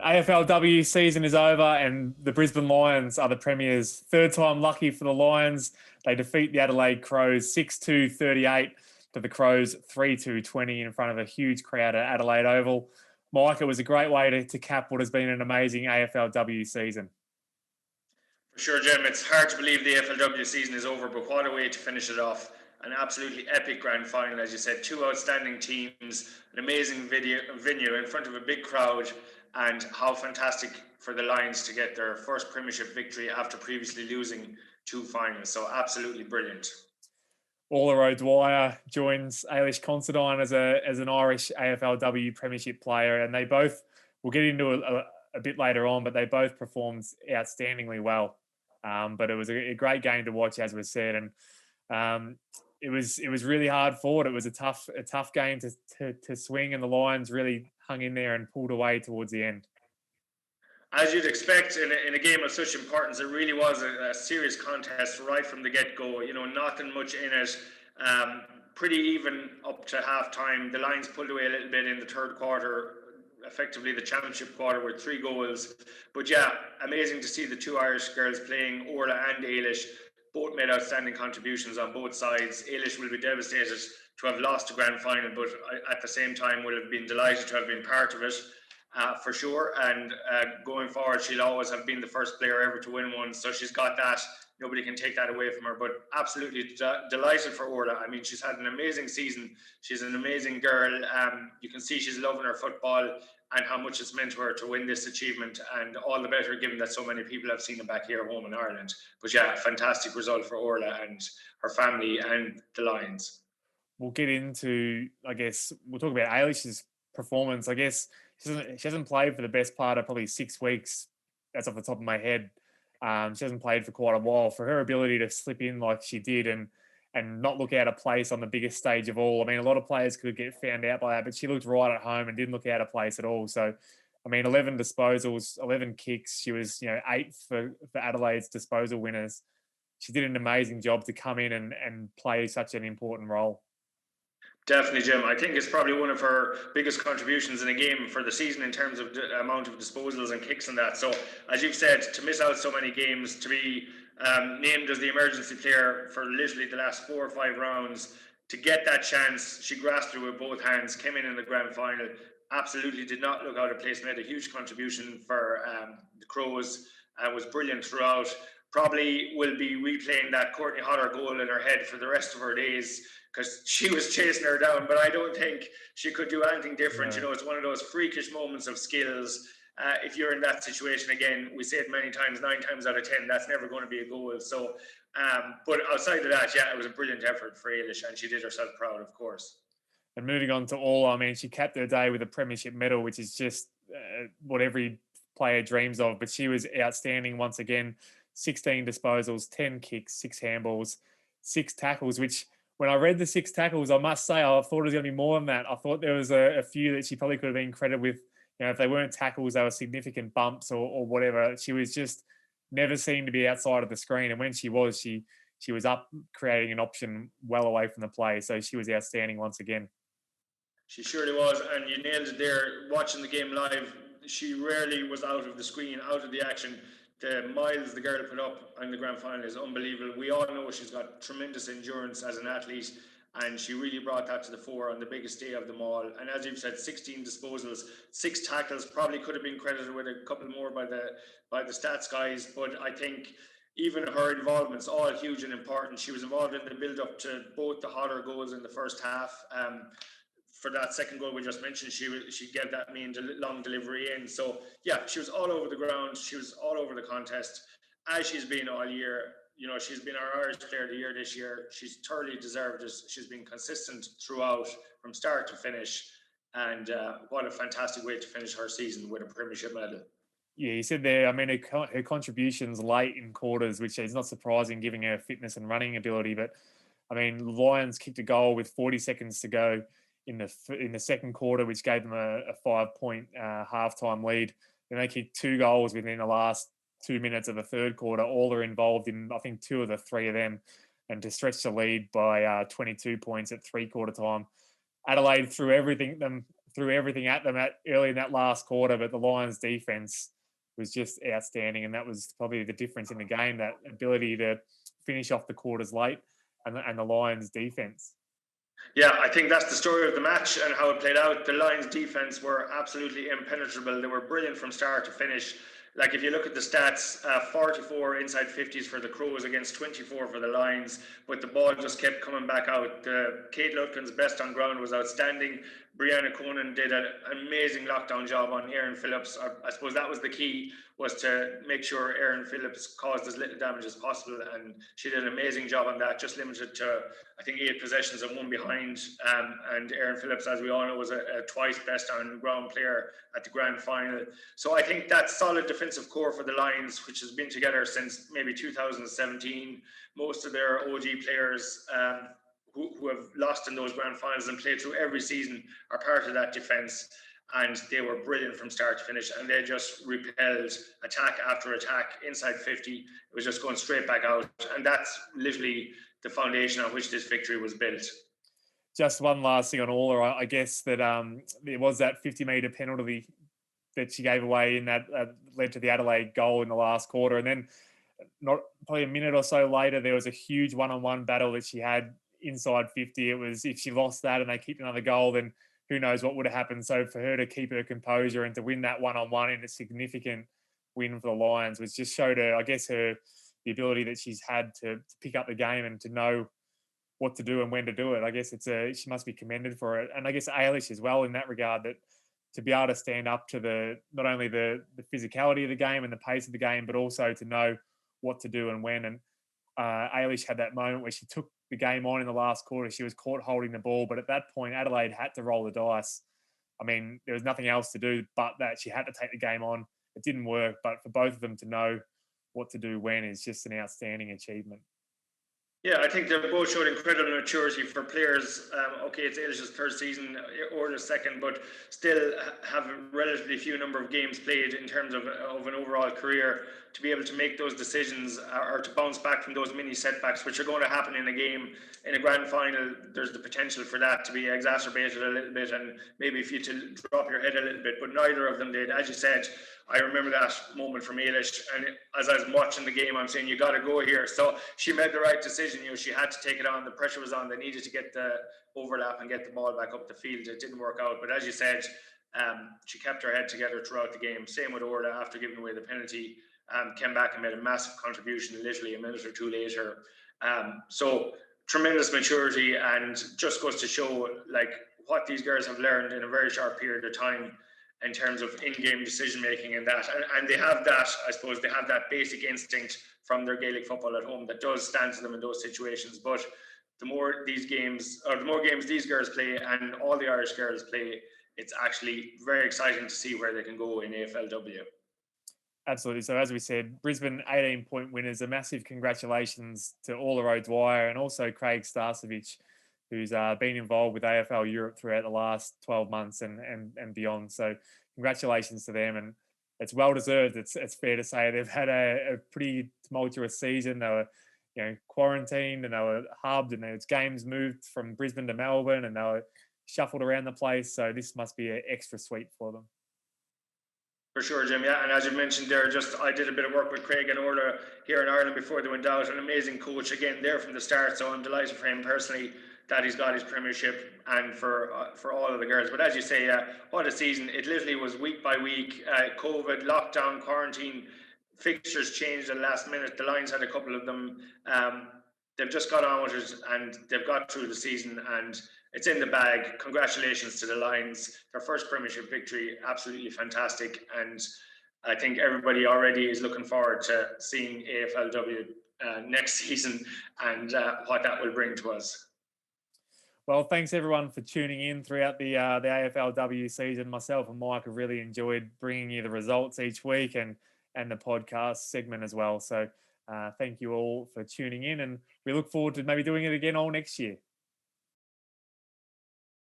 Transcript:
AFLW season is over and the Brisbane Lions are the premiers. Third time lucky for the Lions. They defeat the Adelaide Crows 6-2 38 to the Crows 3-2 20 in front of a huge crowd at Adelaide Oval. Mike, it was a great way to cap what has been an amazing AFLW season. For sure, Jim. It's hard to believe the AFLW season is over, but what a way to finish it off. An absolutely epic grand final, as you said. Two outstanding teams, an amazing venue in front of a big crowd, and how fantastic for the Lions to get their first Premiership victory after previously losing two finals. So absolutely brilliant. Orla O'Dwyer joins Ailish Considine as an Irish AFLW Premiership player, and they both, we'll get into a bit later on, but they both performed outstandingly well. But it was a great game to watch, as was said, and it was really hard fought. It was a tough game to swing, and the Lions really hung in there and pulled away towards the end. As you'd expect in a game of such importance, it really was a serious contest right from the get-go. You know, nothing much in it. Pretty even up to half-time. The Lions pulled away a little bit in the third quarter, effectively the championship quarter with 3 goals. But yeah, amazing to see the two Irish girls playing, Orla and Ailish. Both made outstanding contributions on both sides. Ailish will be devastated to have lost the grand final, but at the same time will have been delighted to have been part of it. For sure, and going forward, she'll always have been the first player ever to win one, so she's got that. Nobody can take that away from her, but absolutely delighted for Orla. I mean, she's had an amazing season. She's an amazing girl. You can see she's loving her football and how much it's meant to her to win this achievement, and all the better given that so many people have seen it back here home in Ireland. But yeah, fantastic result for Orla and her family and the Lions. We'll get into, I guess, we'll talk about Ailish's performance. I guess she hasn't played for the best part of probably 6 weeks. That's off the top of my head. She hasn't played for quite a while. For her ability to slip in like she did and not look out of place on the biggest stage of all. I mean, a lot of players could get found out by that, but she looked right at home and didn't look out of place at all. So, I mean, 11 disposals, 11 kicks. She was, 8th for Adelaide's disposal winners. She did an amazing job to come in and play such an important role. Definitely, Jim. I think it's probably one of her biggest contributions in a game for the season in terms of the amount of disposals and kicks and that. So, as you've said, to miss out so many games, to be named as the emergency player for literally the last 4 or 5 rounds, to get that chance, she grasped it with both hands, came in the grand final, absolutely did not look out of place, made a huge contribution for the Crows, was brilliant throughout. Probably will be replaying that Courtney Hodder goal in her head for the rest of her days, because she was chasing her down, but I don't think she could do anything different. No. You know, it's one of those freakish moments of skills. If you're in that situation again, we say it many times, 9 times out of 10, that's never going to be a goal. So, but outside of that, yeah, it was a brilliant effort for Ailish, and she did herself proud, of course. And moving on to Orla, I mean, she capped her day with a premiership medal, which is just what every player dreams of. But she was outstanding once again. 16 disposals, 10 kicks, 6 handballs, 6 tackles, which when I read the 6 tackles, I must say, I thought it was going to be more than that. I thought there was a few that she probably could have been credited with. You know, if they weren't tackles, they were significant bumps or whatever. She was just never seemed to be outside of the screen. And when she was, she was up creating an option well away from the play. So she was outstanding once again. She surely was. And you nailed it there. Watching the game live, she rarely was out of the screen, out of the action. The miles the girl put up in the grand final is unbelievable. We all know she's got tremendous endurance as an athlete, and she really brought that to the fore on the biggest day of them all. And as you've said, 16 disposals, 6 tackles, probably could have been credited with a couple more by the stats guys, but I think even her involvement's all huge and important. She was involved in the build-up to both the Hodder goals in the first half. For that second goal we just mentioned, she gave that long delivery in. So yeah, she was all over the ground. She was all over the contest, as she's been all year. You know, she's been our Irish Player of the Year this year. She's thoroughly deserved it. She's been consistent throughout, from start to finish. And what a fantastic way to finish her season with a Premiership medal. Yeah, you said there, I mean, her contributions late in quarters, which is not surprising given her fitness and running ability. But, I mean, Lions kicked a goal with 40 seconds to go in the second quarter, which gave them a 5-point halftime lead. Then they kicked 2 goals within the last 2 minutes of the third quarter. All are involved in, I think, 2 of the 3 of them, and to stretch the lead by 22 points at 3-quarter time. Adelaide threw everything threw everything at them early in that last quarter, but the Lions defense was just outstanding, and that was probably the difference in the game, that ability to finish off the quarters late and the Lions defense. Yeah, I think that's the story of the match and how it played out. The Lions defense were absolutely impenetrable. They were brilliant from start to finish. Like, if you look at the stats, 44 inside 50s for the Crows against 24 for the Lions, but the ball just kept coming back out. Kate Lutkin's best on ground was outstanding. Brianna Conan did an amazing lockdown job on Erin Phillips. I suppose that was the key, was to make sure Erin Phillips caused as little damage as possible, and she did an amazing job on that, just limited to, I think, 8 possessions and 1 behind. And Erin Phillips, as we all know, was a twice best on ground player at the grand final. So I think that solid defensive core for the Lions, which has been together since maybe 2017, most of their OG players who have lost in those grand finals and played through every season are part of that defence, and they were brilliant from start to finish, and they just repelled attack after attack inside 50. It was just going straight back out, and that's literally the foundation on which this victory was built. Just one last thing on Orla, I guess that there was that 50-metre penalty that she gave away in that led to the Adelaide goal in the last quarter, and then not probably a minute or so later, there was a huge one-on-one battle that she had inside 50. It was, if she lost that and they kicked another goal, then who knows what would have happened. So for her to keep her composure and to win that one-on-one in a significant win for the Lions was just showed her, I guess, the ability that she's had to pick up the game and to know what to do and when to do it. I guess she must be commended for it. And I guess Ailish as well in that regard, that to be able to stand up to not only the physicality of the game and the pace of the game, but also to know what to do and when. And Ailish had that moment where she took the game on in the last quarter. She was caught holding the ball, but at that point, Adelaide had to roll the dice. I mean, there was nothing else to do but that. She had to take the game on. It didn't work, but for both of them to know what to do when is just an outstanding achievement. Yeah, I think they've both showed incredible maturity for players. Okay, it's Ailish's third season, Orla's second, but still have a relatively few number of games played in terms of an overall career, to be able to make those decisions or to bounce back from those mini setbacks, which are going to happen in a game. In a grand final, there's the potential for that to be exacerbated a little bit, and maybe if you to drop your head a little bit, but neither of them did. As you said, I remember that moment from Ailish, and as I was watching the game, I'm saying, you got to go here. So she made the right decision. She had to take it on. The pressure was on. They needed to get the overlap and get the ball back up the field. It didn't work out, but as you said, she kept her head together throughout the game. Same with Orla, after giving away the penalty, came back and made a massive contribution literally a minute or two later. So tremendous maturity, and just goes to show like what these girls have learned in a very short period of time in terms of in-game decision-making and that. And they have that, I suppose, they have that basic instinct from their Gaelic football at home that does stand to them in those situations. But the more games these girls play, and all the Irish girls play, it's actually very exciting to see where they can go in AFLW. Absolutely. So as we said, Brisbane 18-point winners. A massive congratulations to Orla O'Dwyer and also Craig Starcevich, who's been involved with AFL Europe throughout the last 12 months and beyond. So congratulations to them, and it's well deserved. It's fair to say they've had a pretty tumultuous season. They were, quarantined, and they were hubbed, and there was games moved from Brisbane to Melbourne, and they were shuffled around the place. So this must be extra sweet for them. For sure, Jim. Yeah, and as you mentioned there, I did a bit of work with Craig and Orla here in Ireland before they went out. An amazing coach, again, there from the start. So I'm delighted for him personally that he's got his Premiership, and for all of the girls. But as you say, what a season. It literally was week by week. COVID, lockdown, quarantine, fixtures changed at the last minute. The Lions had a couple of them. They've just got on with it, and they've got through the season, and it's in the bag. Congratulations to the Lions. Their first Premiership victory, absolutely fantastic. And I think everybody already is looking forward to seeing AFLW next season and what that will bring to us. Well, thanks everyone for tuning in throughout the AFLW season. Myself and Mike have really enjoyed bringing you the results each week and the podcast segment as well. So thank you all for tuning in, and we look forward to maybe doing it again all next year.